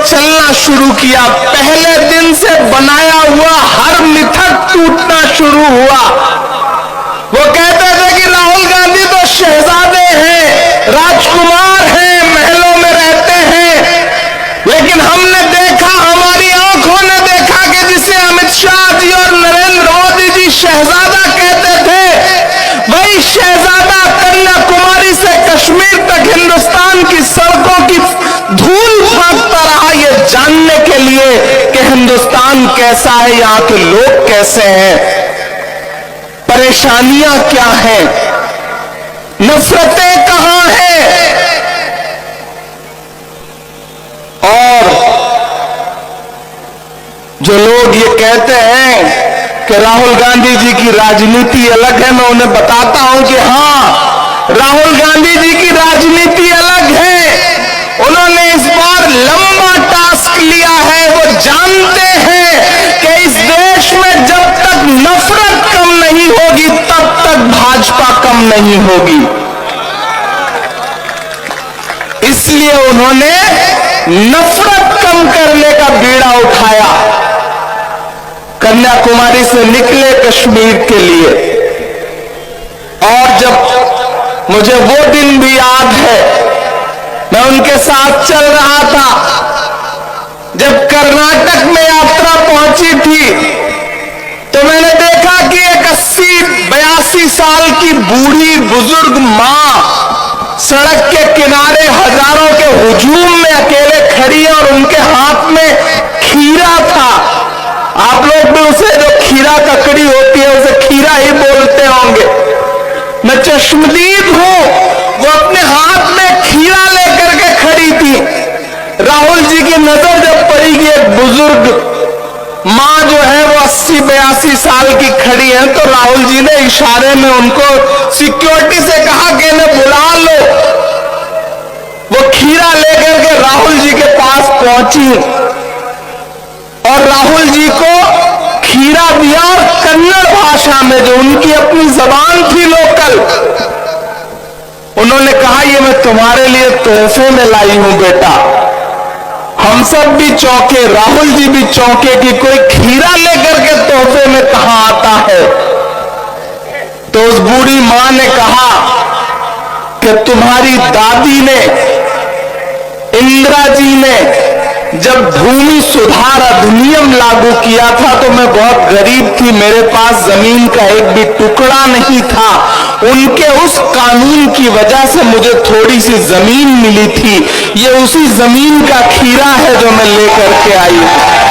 चलना शुरू किया। पहले दिन से बनाया हुआ हर मिथक टूटना शुरू हुआ। वो कहते थे कि राहुल गांधी तो शहजादे हैं, राजकुमार हैं, महलों में रहते हैं, लेकिन हमने देखा, हमारी आंखों ने देखा कि जिसे अमित शाह जी और नरेंद्र मोदी जी शहजादा कहते थे, वही शहजादा कन्याकुमारी से कश्मीर तक हिंदुस्तान की सड़कों की धूल फांकता रहा, ये जानने के लिए कि हिंदुस्तान कैसा है, यहां के लोग कैसे हैं, परेशानियां क्या हैं, नफरतें कहां हैं। और जो लोग ये कहते हैं कि राहुल गांधी जी की राजनीति अलग है, मैं उन्हें बताता हूं कि हां, राहुल गांधी जी की राजनीति अलग है। उन्होंने इस बार लंबा टास्क लिया है। वो जानते हैं कि इस देश में जब तक नफरत कम नहीं होगी तब तक भाजपा कम नहीं होगी। इसलिए उन्होंने नफरत कम करने का बीड़ा उठाया, कन्याकुमारी से निकले कश्मीर के लिए। और जब मुझे वो दिन भी याद है, मैं उनके साथ चल रहा था, जब कर्नाटक में यात्रा पहुंची थी तो मैंने देखा कि एक 80-82 साल की बूढ़ी बुजुर्ग मां सड़क के किनारे हजारों के हुजूम में अकेले खड़ी है और उनके हाथ में खीरा था। आप लोग भी उसे, जो खीरा ककड़ी होती है, उसे खीरा ही बोलते होंगे। मैं चश्मदीद हूं। वो अपने हाथ में खीरा लेकर के खड़ी थी। राहुल जी की नजर जब पड़ी कि एक बुजुर्ग मां जो है वो 80-82 साल की खड़ी है, तो राहुल जी ने इशारे में उनको सिक्योरिटी से कहा कि इन्हें बुला लो। वो खीरा लेकर के राहुल जी के पास पहुंची और राहुल जी को खीरा दिया, और कन्नड़ भाषा में, जो उनकी अपनी जबान थी लोकल, उन्होंने कहा, ये मैं तुम्हारे लिए तोहफे में लाई हूं बेटा। हम सब भी चौंके, राहुल जी भी चौंके कि कोई खीरा लेकर के तोहफे में कहां आता है। तो उस बूढ़ी मां ने कहा कि तुम्हारी दादी ने, इंदिरा जी ने, जब भूमि सुधार अधिनियम लागू किया था तो मैं बहुत गरीब थी, मेरे पास जमीन का एक भी टुकड़ा नहीं था। उनके उस कानून की वजह से मुझे थोड़ी सी जमीन मिली थी। ये उसी जमीन का खीरा है जो मैं लेकर के आई हूं।